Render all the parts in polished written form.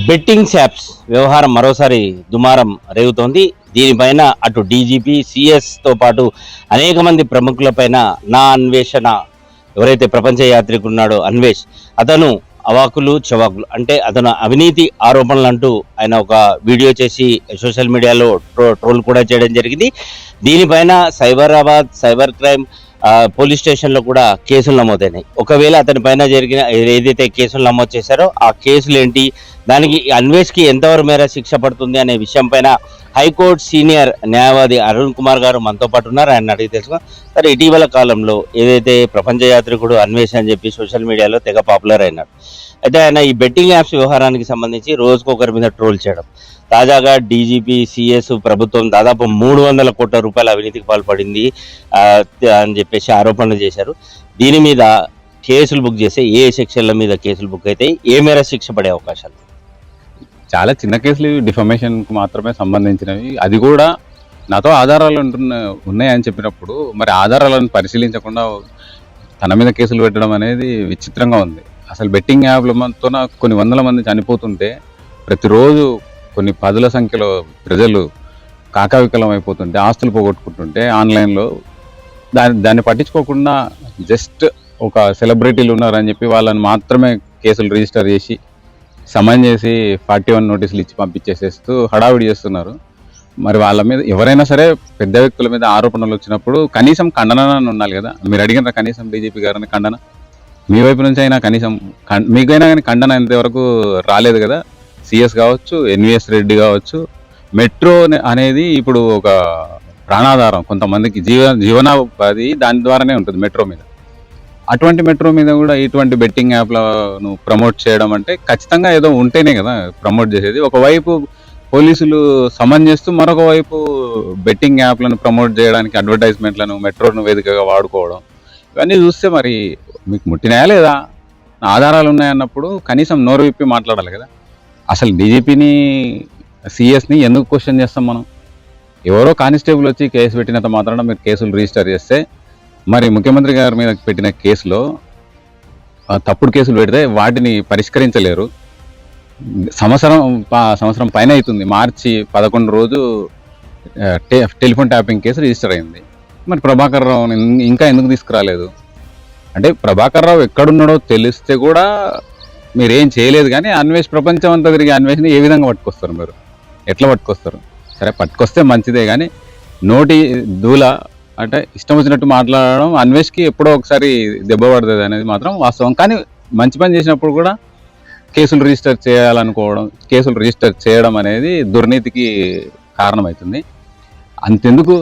Betting apps వ్యవహారం మరోసారి దుమారం రేగుతోంది. దీనిపైన అటు డీజీపీ సిఎస్తో పాటు అనేక మంది ప్రముఖులపైన నా అన్వేషణ, ఎవరైతే ప్రపంచ యాత్రికున్నాడో అన్వేష్, అతను అవాకులు చవాకులు అంటే అతను అవినీతి ఆరోపణలు అంటూ ఆయన ఒక వీడియో చేసి సోషల్ మీడియాలో ట్రోల్ కూడా చేయడం జరిగింది. దీనిపైన సైబరాబాద్ సైబర్ క్రైమ్ పోలీస్ స్టేషన్లో కూడా కేసులు నమోదైనాయి. ఒకవేళ అతని పైన జరిగిన ఏదైతే కేసులు నమోదు చేశారో ఆ కేసులు ఏంటి, దానికి అన్వేష్కి ఎంతవరకు మేర శిక్ష పడుతుంది అనే విషయం పైన హైకోర్టు సీనియర్ న్యాయవాది అరుణ్ కుమార్ గారు మనతో పాటు ఉన్నారు. ఆయన అడిగి తెలుసుకున్నాం. సరే, ఇటీవల కాలంలో ఏదైతే ప్రపంచ యాత్రికుడు అన్వేష్ అని చెప్పి సోషల్ మీడియాలో తెగ పాపులర్ అయినాడు. అయితే ఆయన ఈ బెట్టింగ్ యాప్స్ వ్యవహారానికి సంబంధించి రోజుకొకరి మీద ట్రోల్ చేయడం, తాజాగా డీజీపీ సిఎస్ ప్రభుత్వం దాదాపు 300 కోట్ల రూపాయల అవినీతికి పాల్పడింది అని చెప్పేసి ఆరోపణలు చేశారు. దీని మీద కేసులు బుక్ చేస్తే ఏ సెక్షన్ల మీద కేసులు బుక్ అయితే ఏ మేర శిక్ష పడే అవకాశాలు? చాలా చిన్న కేసులు, డిఫమేషన్కి మాత్రమే సంబంధించినవి. అది కూడా నాతో ఆధారాలు ఉన్నాయని చెప్పినప్పుడు మరి ఆధారాలను పరిశీలించకుండా తన మీద కేసులు పెట్టడం అనేది విచిత్రంగా ఉంది. అసలు బెట్టింగ్ యాప్లతో కొన్ని వందల మంది చనిపోతుంటే, ప్రతిరోజు కొన్ని పదుల సంఖ్యలో ప్రజలు కాకావికలం అయిపోతుంటే, ఆస్తులు పోగొట్టుకుంటుంటే ఆన్లైన్లో దాన్ని పట్టించుకోకుండా జస్ట్ ఒక సెలబ్రిటీలు ఉన్నారని చెప్పి వాళ్ళని మాత్రమే కేసులు రిజిస్టర్ చేసి సమన్ చేసి 41 నోటీసులు ఇచ్చి పంపించేసేస్తూ హడావిడి చేస్తున్నారు. మరి వాళ్ళ మీద ఎవరైనా సరే పెద్ద వ్యక్తుల మీద ఆరోపణలు వచ్చినప్పుడు కనీసం ఖండన ఉండాలి కదా. మీరు అడిగిన కనీసం డీజీపీ గారిని ఖండన, మీ వైపు నుంచి అయినా కనీసం మీకైనా కానీ ఖండన ఇంతవరకు రాలేదు కదా. సిఎస్ కావచ్చు, ఎన్విఎస్ రెడ్డి కావచ్చు, మెట్రో అనేది ఇప్పుడు ఒక ప్రాణాధారం, కొంతమందికి జీవనోపాధి దాని ద్వారానే ఉంటుంది మెట్రో మీద. అటువంటి మెట్రో మీద కూడా ఇటువంటి బెట్టింగ్ యాప్లను ప్రమోట్ చేయడం అంటే ఖచ్చితంగా ఏదో ఉంటేనే కదా ప్రమోట్ చేసేది. ఒకవైపు పోలీసులు సమన్ చేస్తూ మరొక వైపు బెట్టింగ్ యాప్లను ప్రమోట్ చేయడానికి అడ్వర్టైజ్మెంట్లను మెట్రోను వేదికగా వాడుకోవడం, ఇవన్నీ చూస్తే మరి మీకు ముట్టినాయా లేదా, ఆధారాలు ఉన్నాయన్నప్పుడు కనీసం నోరు విప్పి మాట్లాడాలి కదా. అసలు డీజీపీని సిఎస్ని ఎందుకు క్వశ్చన్ చేస్తాం మనం? ఎవరో కానిస్టేబుల్ వచ్చి కేసు పెట్టినంత మాత్రాన మీరు కేసులు రిజిస్టర్ చేస్తే, మరి ముఖ్యమంత్రి గారి మీద పెట్టిన కేసులో తప్పుడు కేసులు పెడితే వాటిని పరిష్కరించలేరు. సంవత్సరం పైన అవుతుంది. మార్చి 11 రోజు టెలిఫోన్ ట్యాపింగ్ కేసు రిజిస్టర్ అయింది. మరి ప్రభాకర్ రావు ఇంకా ఎందుకు తీసుకురాలేదు? అంటే ప్రభాకర్ రావు ఎక్కడున్నాడో తెలిస్తే కూడా మీరేం చేయలేదు. కానీ అన్వేష్ ప్రపంచం అంతా తిరిగి అన్వేషణ ఏ విధంగా పట్టుకొస్తారు? మీరు ఎట్లా పట్టుకొస్తారు? సరే, పట్టుకొస్తే మంచిదే, కానీ నోటి దూల అంటే ఇష్టం వచ్చినట్టు మాట్లాడడం అన్వేష్కి ఎప్పుడో ఒకసారి దెబ్బ పడుతుంది అనేది మాత్రం వాస్తవం. కానీ మంచి పని చేసినప్పుడు కూడా కేసులు రిజిస్టర్ చేయాలనుకోవడం, కేసులు రిజిస్టర్ చేయడం అనేది దుర్నీతికి కారణమవుతుంది. అంతెందుకు,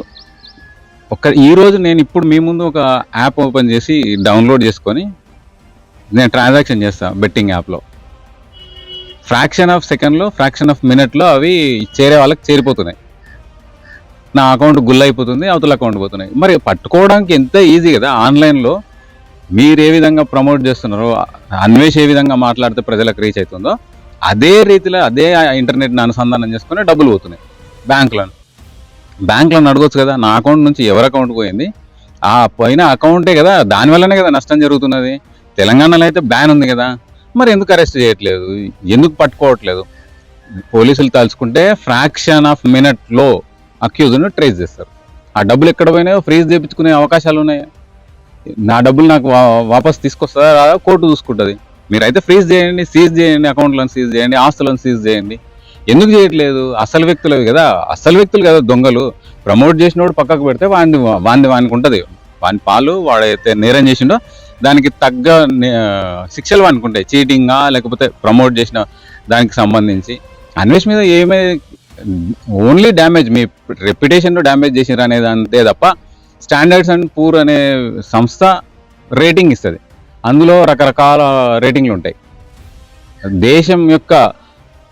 ఈరోజు నేను ఇప్పుడు మీ ముందు ఒక యాప్ ఓపెన్ చేసి డౌన్లోడ్ చేసుకొని నేను ట్రాన్సాక్షన్ చేస్తాను బెట్టింగ్ యాప్లో. ఫ్రాక్షన్ ఆఫ్ సెకండ్లో, ఫ్రాక్షన్ ఆఫ్ మినిట్లో అవి చేరే వాళ్ళకి చేరిపోతున్నాయి. నా అకౌంట్ గుల్ అయిపోతుంది, అవతల అకౌంట్ పోతున్నాయి. మరి పట్టుకోవడానికి ఎంత ఈజీ కదా. ఆన్లైన్లో మీరు ఏ విధంగా ప్రమోట్ చేస్తున్నారో, అన్వేష్ ఏ విధంగా మాట్లాడితే ప్రజలకు రీచ్ అవుతుందో అదే రీతిలో అదే ఇంటర్నెట్ని అనుసంధానం చేసుకుని డబ్బులు పోతున్నాయి బ్యాంకులను అడగొచ్చు కదా, నా అకౌంట్ నుంచి ఎవరి అకౌంట్ పోయింది, ఆ పోయిన అకౌంటే కదా, దానివల్లనే కదా నష్టం జరుగుతున్నది. తెలంగాణలో అయితే బ్యాన్ ఉంది కదా, మరి ఎందుకు అరెస్ట్ చేయట్లేదు, ఎందుకు పట్టుకోవట్లేదు? పోలీసులు తలుచుకుంటే ఫ్రాక్షన్ ఆఫ్ మినిట్లో అక్యూజ్ను ట్రేస్ చేస్తారు. ఆ డబ్బులు ఎక్కడ పోయినాయో ఫ్రీజ్ చేయించుకునే అవకాశాలు ఉన్నాయి. నా డబ్బులు నాకు వాపస్ తీసుకొస్తుందా రాదా కోర్టు చూసుకుంటుంది. మీరైతే ఫ్రీజ్ చేయండి, సీజ్ చేయండి, అకౌంట్లను సీజ్ చేయండి, ఆస్తులను సీజ్ చేయండి. ఎందుకు చేయట్లేదు? అసలు వ్యక్తులవి కదా, అసలు వ్యక్తులు కదా దొంగలు. ప్రమోట్ చేసినోడు పక్కకు పెడితే వానికి ఉంటుంది, వాని పాలు వాడైతే నేరం చేసిండో దానికి తగ్గ శిక్షలు వానికి ఉంటాయి. చీటింగా లేకపోతే ప్రమోట్ చేసిన దానికి సంబంధించి అన్వేష్ మీద ఓన్లీ డ్యామేజ్, మీ రెప్యుటేషన్లో డ్యామేజ్ చేసినారు అనేది అంతే తప్ప స్టాండర్డ్స్ అండ్ పూర్ అనే సంస్థ రేటింగ్ ఇస్తుంది. అందులో రకరకాల రేటింగ్లు ఉంటాయి. దేశం యొక్క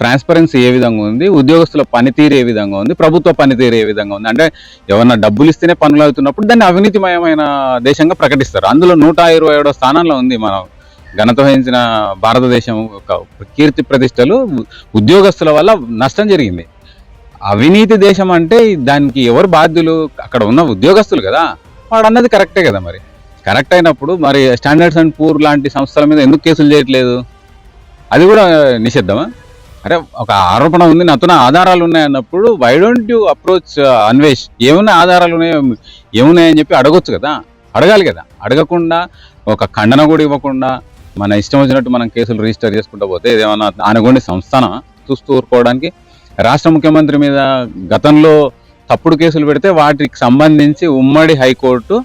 ట్రాన్స్పరెన్సీ ఏ విధంగా ఉంది, ఉద్యోగస్తుల పనితీరు ఏ విధంగా ఉంది, ప్రభుత్వ పనితీరు ఏ విధంగా ఉంది. అంటే ఎవరన్నా డబ్బులు ఇస్తేనే పనులు అవుతున్నప్పుడు దాన్ని అవినీతిమయమైన దేశంగా ప్రకటిస్తారు. అందులో 127వ స్థానంలో ఉంది మనం ఘనత వహించిన భారతదేశం యొక్క కీర్తి ప్రతిష్టలు. ఉద్యోగస్తుల వల్ల నష్టం జరిగింది. అవినీతి దేశం అంటే దానికి ఎవరు బాధ్యులు? అక్కడ ఉన్న ఉద్యోగస్తులు కదా. వాడు అన్నది కరెక్టే కదా. మరి కరెక్ట్ అయినప్పుడు మరి స్టాండర్డ్స్ అండ్ పూర్ లాంటి సంస్థల మీద ఎందుకు కేసులు చేయట్లేదు? అది కూడా నిషిద్ధమా? అరే ఒక ఆరోపణ ఉంది, నాతో ఆధారాలు ఉన్నాయన్నప్పుడు why don't you approach Anvesh, ఏమున్నా ఆధారాలు ఏమున్నాయని చెప్పి అడగొచ్చు కదా, అడగాలి కదా. అడగకుండా ఒక ఖండన కూడా ఇవ్వకుండా మన ఇష్టం వచ్చినట్టు మనం కేసులు రిజిస్టర్ చేసుకుంటూ పోతే ఇదేమన్నా ఆనగొండి సంస్థాన చూస్తూ ఊరుకోవడానికి? రాష్ట్ర ముఖ్యమంత్రి మీద గతంలో తప్పుడు కేసులు పెడితే వాటికి సంబంధించి ఉమ్మడి హైకోర్టు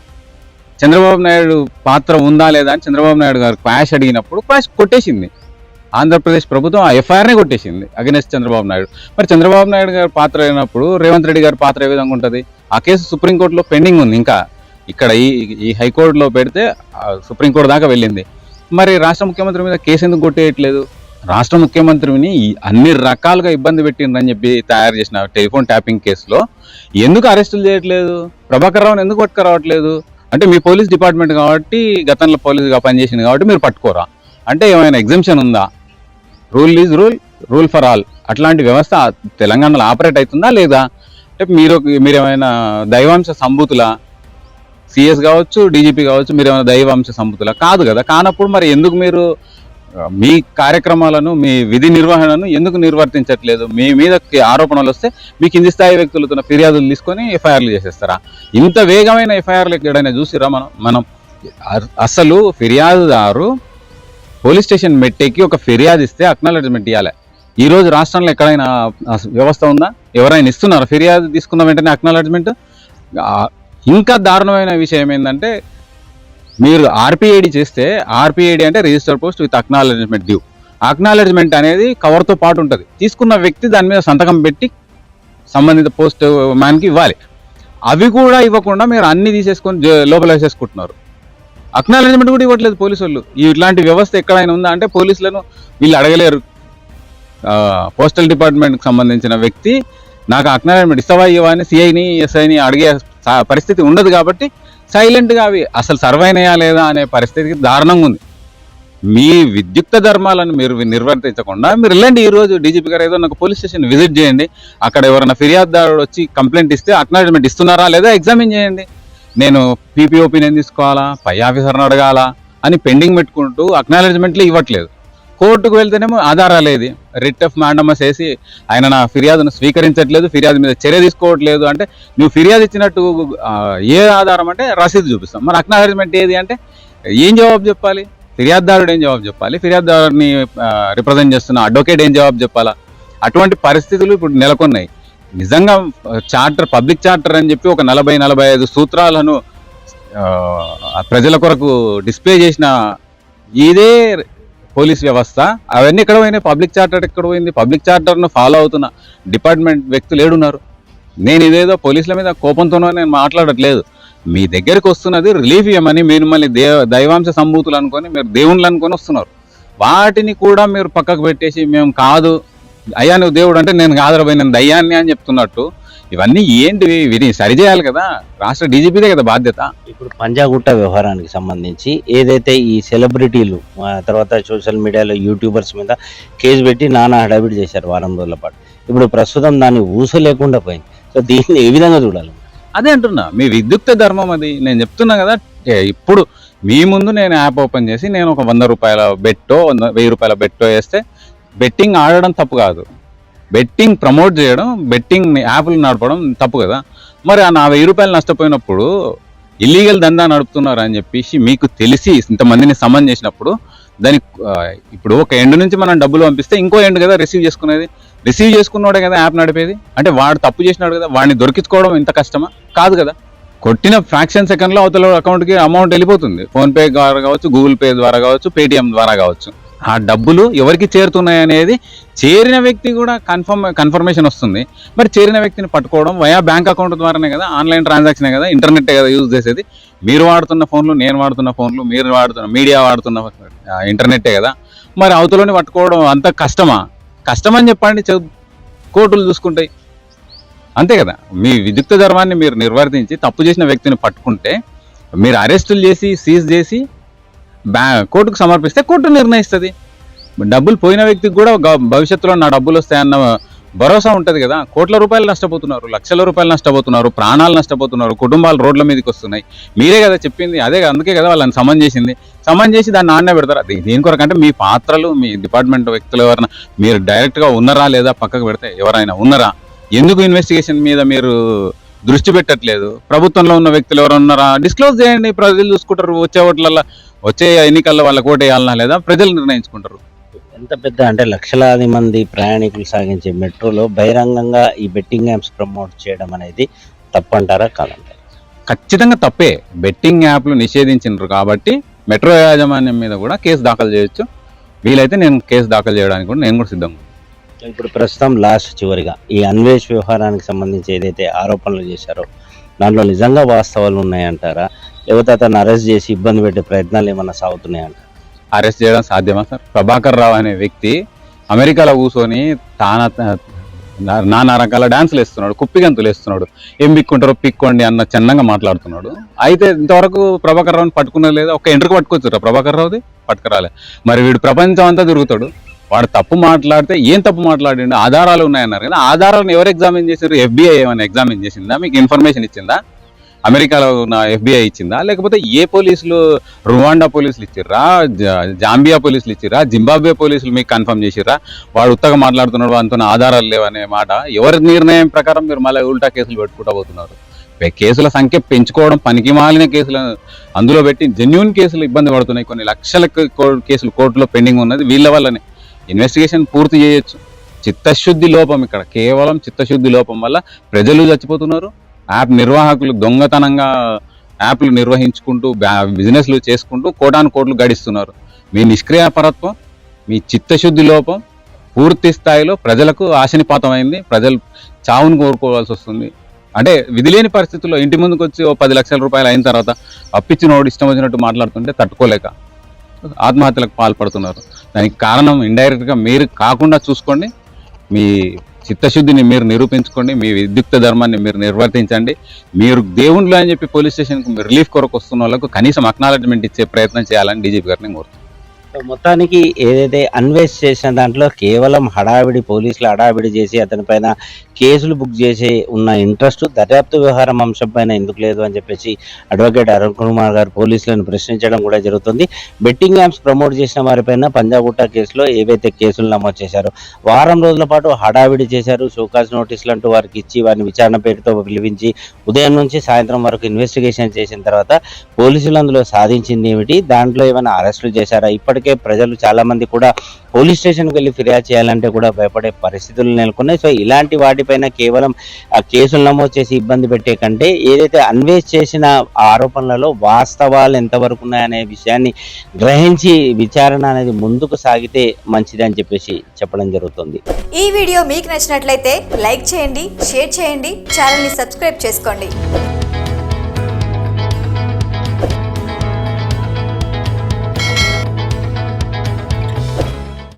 చంద్రబాబు నాయుడు పాత్ర ఉందా లేదా అని చంద్రబాబు నాయుడు గారు క్వాష్ అడిగినప్పుడు క్వాష్ కొట్టేసింది. ఆంధ్రప్రదేశ్ ప్రభుత్వం ఆ ఎఫ్ఐఆర్నే కొట్టేసింది అగెనెస్ట్ చంద్రబాబు నాయుడు. మరి చంద్రబాబు నాయుడు గారి పాత్ర అయినప్పుడు రేవంత్ రెడ్డి గారి పాత్ర ఏ విధంగా ఉంటుంది? ఆ కేసు సుప్రీంకోర్టులో పెండింగ్ ఉంది. ఇంకా ఇక్కడ ఈ హైకోర్టులో పెడితే సుప్రీంకోర్టు దాకా వెళ్ళింది. మరి రాష్ట్ర ముఖ్యమంత్రి మీద కేసు ఎందుకు కొట్టేయట్లేదు? రాష్ట్ర ముఖ్యమంత్రిని అన్ని రకాలుగా ఇబ్బంది పెట్టిందని చెప్పి తయారు చేసిన టెలిఫోన్ ట్యాపింగ్ కేసులో ఎందుకు అరెస్టులు చేయట్లేదు? ప్రభాకర్ రావుని ఎందుకు పట్టుకురావట్లేదు? అంటే మీ పోలీస్ డిపార్ట్మెంట్ కాబట్టి, గతంలో పోలీసుగా పనిచేసింది కాబట్టి మీరు పట్టుకోరా అంటే ఏమైనా ఎగ్జంప్షన్ ఉందా? Rule is rule, rule for all. అట్లాంటి వ్యవస్థ తెలంగాణలో ఆపరేట్ అవుతుందా లేదా? అంటే మీరేమైనా దైవాంశ సంభూతులా? సిఎస్ కావచ్చు, డీజీపీ కావచ్చు, మీరేమైనా దైవాంశ సంభూతులా? కాదు కదా. కానప్పుడు మరి ఎందుకు మీరు మీ కార్యక్రమాలను, మీ విధి నిర్వహణను ఎందుకు నిర్వర్తించట్లేదు? మీ మీద ఆరోపణలు వస్తే మీ కింది స్థాయి వ్యక్తులతో ఫిర్యాదులు తీసుకొని ఎఫ్ఐఆర్లు చేసేస్తారా? ఇంత వేగమైన ఎఫ్ఐఆర్లు ఎక్కడైనా చూసిరా? మనం అసలు ఫిర్యాదుదారు పోలీస్ స్టేషన్ మెట్టెక్కి ఒక ఫిర్యాదు ఇస్తే అక్నాలెడ్జ్మెంట్ ఇవ్వాలి. ఈ రోజు రాష్ట్రంలో ఎక్కడైనా వ్యవస్థ ఉందా? ఎవరైనా ఇస్తున్నారా ఫిర్యాదు తీసుకున్న వెంటనే అక్నాలెడ్జ్మెంట్? ఇంకా దారుణమైన విషయం ఏంటంటే, మీరు ఆర్పిఐడి చేస్తే, ఆర్పిఐడి అంటే register post with acknowledgement due. Acknowledgement అనేది కవర్తో పాటు ఉంటుంది. తీసుకున్న వ్యక్తి దాని మీద సంతకం పెట్టి సంబంధిత పోస్ట్ మ్యాన్కి ఇవ్వాలి. అవి కూడా ఇవ్వకుండా మీరు అన్ని తీసేసుకొని లోపల వేసేసుకుంటున్నారు. అక్నాలెడ్జ్మెంట్ కూడా ఇవ్వట్లేదు పోలీసు వాళ్ళు. ఇట్లాంటి వ్యవస్థ ఎక్కడైనా ఉందా? అంటే పోలీసులను వీళ్ళు అడగలేరు. పోస్టల్ డిపార్ట్మెంట్కి సంబంధించిన వ్యక్తి నాకు అక్నాలెడ్జ్మెంట్ ఇస్తావా ఇవ్వా అని సిఐని, ఎస్ఐని అడిగే పరిస్థితి ఉండదు కాబట్టి సైలెంట్గా అవి అసలు సర్వైనయా లేదా అనే పరిస్థితికి దారుణంగా ఉంది. మీ విద్యుక్త ధర్మాలను మీరు నిర్వర్తించకుండా మీరు వెళ్ళండి. ఈరోజు డీజీపీ గారు ఏదో నాకు పోలీస్ స్టేషన్ విజిట్ చేయండి. అక్కడ ఎవరైనా ఫిర్యాదుదారుడు వచ్చి కంప్లైంట్ ఇస్తే అక్నాలెడ్జ్మెంట్ ఇస్తున్నారా లేదా ఎగ్జామిన్ చేయండి. నేను పీపీ ఒపీనియన్ తీసుకోవాలా, పై ఆఫీసర్ని అడగాలా అని పెండింగ్ పెట్టుకుంటూ అక్నాలెడ్జ్మెంట్లు ఇవ్వట్లేదు. కోర్టుకు వెళ్తేనేమో ఆధారాలు ఏది? రిట్ ఆఫ్ మాండమస్ వేసి ఆయన నా ఫిర్యాదును స్వీకరించట్లేదు, ఫిర్యాదు మీద చర్య తీసుకోవట్లేదు. అంటే నువ్వు ఫిర్యాదు ఇచ్చినట్టు ఏ ఆధారం అంటే రసీదు చూపిస్తాం. మరి అక్నాలెడ్జ్మెంట్ ఏది అంటే ఏం జవాబు చెప్పాలి? ఫిర్యాదుదారుడు ఏం జవాబు చెప్పాలి? ఫిర్యాదుదారుని రిప్రజెంట్ చేస్తున్న అడ్వకేట్ ఏం జవాబు చెప్పాలా? అటువంటి పరిస్థితులు ఇప్పుడు నెలకొన్నాయి. నిజంగా చార్టర్, పబ్లిక్ చార్టర్ అని చెప్పి ఒక 40-45 సూత్రాలను ప్రజల కొరకు డిస్ప్లే చేసిన ఇదే పోలీస్ వ్యవస్థ. అవన్నీ ఎక్కడ పోయినాయి? పబ్లిక్ చార్టర్ ఎక్కడ పోయింది? పబ్లిక్ చార్టర్ను ఫాలో అవుతున్న డిపార్ట్మెంట్ వ్యక్తులు ఏడున్నారు? నేను ఇదేదో పోలీసుల మీద కోపంతోనో నేను మాట్లాడట్లేదు. మీ దగ్గరికి వస్తున్నది రిలీఫ్ ఇవ్వమని, మీరు మళ్ళీ దైవాంశ సంభూతులు అనుకొని, మీరు దేవుళ్ళు అనుకొని వస్తున్నారు. వాటిని కూడా మీరు పక్కకు పెట్టేసి మేము కాదు అయ్యా నువ్వు దేవుడు అంటే నేను కాదరపోయి నేను దయ్యాన్ని అని చెప్తున్నట్టు ఇవన్నీ ఏంటివి? వీటిని సరిచేయాలి కదా. రాష్ట్ర డీజీపీదే కదా బాధ్యత. ఇప్పుడు పంజాగుట్ట వ్యవహారానికి సంబంధించి ఏదైతే ఈ సెలబ్రిటీలు తర్వాత సోషల్ మీడియాలో యూట్యూబర్స్ మీద కేసు పెట్టి నానా హడావిడి చేశారు వారం రోజుల పాటు. ఇప్పుడు ప్రస్తుతం దాన్ని ఊస లేకుండా పోయింది. సో దీన్ని ఏ విధంగా చూడాలి? అదే అంటున్నా, మీ విద్యుక్త ధర్మం అది. నేను చెప్తున్నా కదా, ఇప్పుడు మీ ముందు నేను యాప్ ఓపెన్ చేసి నేను ఒక 100 రూపాయల బెట్టో 1000 రూపాయల బెట్టో వేస్తే బెట్టింగ్ ఆడడం తప్పు కాదు, బెట్టింగ్ ప్రమోట్ చేయడం, బెట్టింగ్ యాప్లు నడపడం తప్పు కదా. మరి ఆ నా 1000 రూపాయలు నష్టపోయినప్పుడు ఇల్లీగల్ దందా నడుపుతున్నారు అని చెప్పేసి మీకు తెలిసి ఇంతమందిని సమన్ చేసినప్పుడు దానికి ఇప్పుడు ఒక ఎండ్ నుంచి మనం డబ్బులు పంపిస్తే ఇంకో ఎండ్ కదా రిసీవ్ చేసుకునేది. రిసీవ్ చేసుకున్నాడే కదా యాప్ నడిపేది. అంటే వాడు తప్పు చేసినాడు కదా, వాడిని దొరికించుకోవడం ఇంత కష్టమా? కాదు కదా. కొట్టిన ఫ్రాక్షన్ సెకండ్లో అవతల అకౌంట్కి అమౌంట్ వెళ్ళిపోతుంది. ఫోన్పే ద్వారా కావచ్చు, గూగుల్ పే ద్వారా కావచ్చు, పేటిఎం ద్వారా కావచ్చు. ఆ డబ్బులు ఎవరికి చేరుతున్నాయి అనేది చేరిన వ్యక్తి కూడా కన్ఫర్మేషన్ వస్తుంది. మరి చేరిన వ్యక్తిని పట్టుకోవడం వయా బ్యాంక్ అకౌంట్ ద్వారానే కదా, ఆన్లైన్ ట్రాన్సాక్షనే కదా, ఇంటర్నెట్టే కదా యూజ్ చేసేది. మీరు వాడుతున్న ఫోన్లు, నేను వాడుతున్న ఫోన్లు, మీరు వాడుతున్న మీడియా వాడుతున్న ఇంటర్నెట్టే కదా. మరి అవతలని పట్టుకోవడం అంత కష్టమా? కష్టమని చెప్పండి, కోర్టులు చూసుకుంటాయి. అంతే కదా. మీ విద్యుక్త ధర్మాన్ని మీరు నిర్వర్తించి తప్పు చేసిన వ్యక్తిని పట్టుకుంటే మీరు అరెస్టులు చేసి సీజ్ చేసి కోర్టుకు సమర్పిస్తే కోర్టు నిర్ణయిస్తుంది. డబ్బులు పోయిన వ్యక్తికి కూడా భవిష్యత్తులో నా డబ్బులు వస్తాయన్న భరోసా ఉంటుంది కదా. కోట్ల రూపాయలు నష్టపోతున్నారు, లక్షల రూపాయలు నష్టపోతున్నారు, ప్రాణాలు నష్టపోతున్నారు, కుటుంబాలు రోడ్ల మీదకి వస్తున్నాయి. మీరే కదా చెప్పింది, అదే అందుకే కదా వాళ్ళని సమన్ చేసింది. సమన్ చేసి దాన్ని ఆడనే పెడతారు. అది దేని కొరకంటే మీ పాత్రలు, మీ డిపార్ట్మెంట్ వ్యక్తులు ఎవరైనా మీరు డైరెక్ట్గా ఉన్నారా లేదా పక్కకు పెడితే ఎవరైనా ఉన్నారా, ఎందుకు ఇన్వెస్టిగేషన్ మీద మీరు దృష్టి పెట్టట్లేదు, ప్రభుత్వంలో ఉన్న వ్యక్తులు ఎవరు ఉన్నారా డిస్క్లోజ్ చేయండి. ప్రజలు చూసుకుంటారు, వచ్చే ఎన్నికల్లో వాళ్ళ ఓటు వేయాలన్నా లేదా ప్రజలు నిర్ణయించుకుంటారు. ఎంత పెద్ద అంటే లక్షలాది మంది ప్రయాణికులు సాగించే మెట్రోలో బహిరంగంగా ఈ బెట్టింగ్ యాప్స్ ప్రమోట్ చేయడం అనేది తప్పంటారా కాదంటారా? ఖచ్చితంగా తప్పే. బెట్టింగ్ యాప్లు నిషేధించినారు కాబట్టి మెట్రో యాజమాన్యం మీద కూడా కేసు దాఖలు చేయొచ్చు. వీలైతే నేను కేసు దాఖలు చేయడానికి కూడా నేను కూడా సిద్ధంగా. ఇప్పుడు ప్రస్తుతం లాస్ట్ చివరిగా ఈ అన్వేష్ వ్యవహారానికి సంబంధించి ఏదైతే ఆరోపణలు చేశారో దాంట్లో నిజంగా వాస్తవాలు ఉన్నాయంటారా, లేకపోతే అతను అరెస్ట్ చేసి ఇబ్బంది పెట్టే ప్రయత్నాలు ఏమన్నా సాగుతున్నాయంటారా? అరెస్ట్ చేయడం సాధ్యమా సార్? ప్రభాకర్ రావు అనే వ్యక్తి అమెరికాలో కూర్చొని నానా రకాల డాన్సులు వేస్తున్నాడు, కుప్పిగంతులు వేస్తున్నాడు. ఏం పిక్కుంటారో పిక్కోండి అన్న చిన్నంగా మాట్లాడుతున్నాడు. అయితే ఇంతవరకు ప్రభాకర్ రావుని పట్టుకున్నది లేదా? ఒక ఎంట్రుకు పట్టుకోవచ్చురా ప్రభాకర్ రావుది? పట్టుకురాలే. మరి వీడు ప్రపంచం అంతా తిరుగుతాడు. వాడు తప్పు మాట్లాడితే ఏం తప్పు మాట్లాడిండు, ఆధారాలు ఉన్నాయన్నారు కదా, ఆధారాలను ఎవరు ఎగ్జామిన్ చేశారు? FBI ఏమైనా ఎగ్జామిన్ చేసిందా? మీకు ఇన్ఫర్మేషన్ ఇచ్చిందా? అమెరికాలో ఉన్న FBI ఇచ్చిందా? లేకపోతే ఏ పోలీసులు, రువాండా పోలీసులు ఇచ్చిర్రా, జాంబియా పోలీసులు ఇచ్చిర్రా, జింబాబ్వే పోలీసులు మీకు కన్ఫర్మ్ చేసిర్రా? వాడు ఉత్తగా మాట్లాడుతున్నాడు, అంత ఆధారాలు లేవనే మాట ఎవరి నిర్ణయం ప్రకారం మీరు మళ్ళీ ఉల్టా కేసులు పెట్టుకుంటూ పోతున్నారు? కేసుల సంఖ్య పెంచుకోవడం, పనికి మాలిన కేసులు అందులో పెట్టి జెన్యూన్ కేసులు ఇబ్బంది పడుతున్నాయి. కొన్ని లక్షల కేసులు కోర్టులో పెండింగ్ ఉన్నది వీళ్ళ వల్లనే. ఇన్వెస్టిగేషన్ పూర్తి చేయొచ్చు. చిత్తశుద్ధి లోపం, ఇక్కడ కేవలం చిత్తశుద్ధి లోపం వల్ల ప్రజలు చచ్చిపోతున్నారు. యాప్ నిర్వాహకులు దొంగతనంగా యాప్లు నిర్వహించుకుంటూ బిజినెస్లు చేసుకుంటూ కోటాను కోట్లు గడిస్తున్నారు. మీ నిష్క్రియాపరత్వం, మీ చిత్తశుద్ధి లోపం పూర్తి స్థాయిలో ప్రజలకు ఆశనిపాతమైంది. ప్రజలు చావును కోరుకోవాల్సి వస్తుంది. అంటే విధిలేని పరిస్థితుల్లో ఇంటి ముందుకు వచ్చి 10 లక్షల రూపాయలు అయిన తర్వాత అప్పిచ్చినోడు ఇష్టం వచ్చినట్టు మాట్లాడుతుంటే తట్టుకోలేక ఆత్మహత్యలకు పాల్పడుతున్నారు. దానికి కారణం ఇండైరెక్ట్గా మీరు కాకుండా చూసుకోండి. మీ చిత్తశుద్ధిని మీరు నిరూపించుకోండి, మీ విద్యుక్త ధర్మాన్ని మీరు నిర్వర్తించండి. మీరు దేవుళ్ళు అని చెప్పి పోలీస్ స్టేషన్కి రిలీఫ్ కొరకు వస్తున్న వాళ్ళకు కనీసం అక్నాలెడ్జ్మెంట్ ఇచ్చే ప్రయత్నం చేయాలని డీజీపీ గారిని కోరుతున్నాను. మొత్తానికి ఏదైతే అన్వేష్ చేసిన దాంట్లో కేవలం హడావిడి, పోలీసులు హడావిడి చేసి అతనిపైన కేసులు బుక్ చేసి ఉన్న ఇంట్రెస్ట్ దర్యాప్తు వ్యవహారం అంశం పైన ఎందుకు లేదు అని చెప్పేసి అడ్వకేట్ అరుణ్ కుమార్ గారు పోలీసులను ప్రశ్నించడం కూడా జరుగుతుంది. బెట్టింగ్ యాప్స్ ప్రమోట్ చేసిన వారిపైన పంజాగుట్ట కేసులో ఏవైతే కేసులు నమోదు చేశారో వారం రోజుల పాటు హడావిడి చేశారు. షోకాజ్ నోటీసులు అంటూ వారికి ఇచ్చి వారిని విచారణ పేరుతో పిలిపించి ఉదయం నుంచి సాయంత్రం వరకు ఇన్వెస్టిగేషన్ చేసిన తర్వాత పోలీసులు అందులో సాధించింది ఏమిటి, దాంట్లో ఏమైనా అరెస్టులు చేశారా? ఇప్పటికే ప్రజలు చాలా మంది కూడా పోలీస్ స్టేషన్కి వెళ్ళి ఫిర్యాదు చేయాలంటే కూడా భయపడే పరిస్థితులు నెలకొన్నాయి. సో ఇలాంటి వాటిపైన కేవలం ఆ కేసులు నమోదు చేసి ఇబ్బంది పెట్టే కంటే ఏదైతే అన్వేష్ చేసిన ఆరోపణలలో వాస్తవాలు ఎంతవరకు ఉన్నాయనే విషయాన్ని గ్రహించి విచారణ అనేది ముందుకు సాగితే మంచిది అని చెప్పేసి చెప్పడం జరుగుతుంది. ఈ వీడియో మీకు నచ్చినట్లయితే లైక్ చేయండి, షేర్ చేయండి, ఛానల్ని సబ్స్క్రైబ్ చేసుకోండి.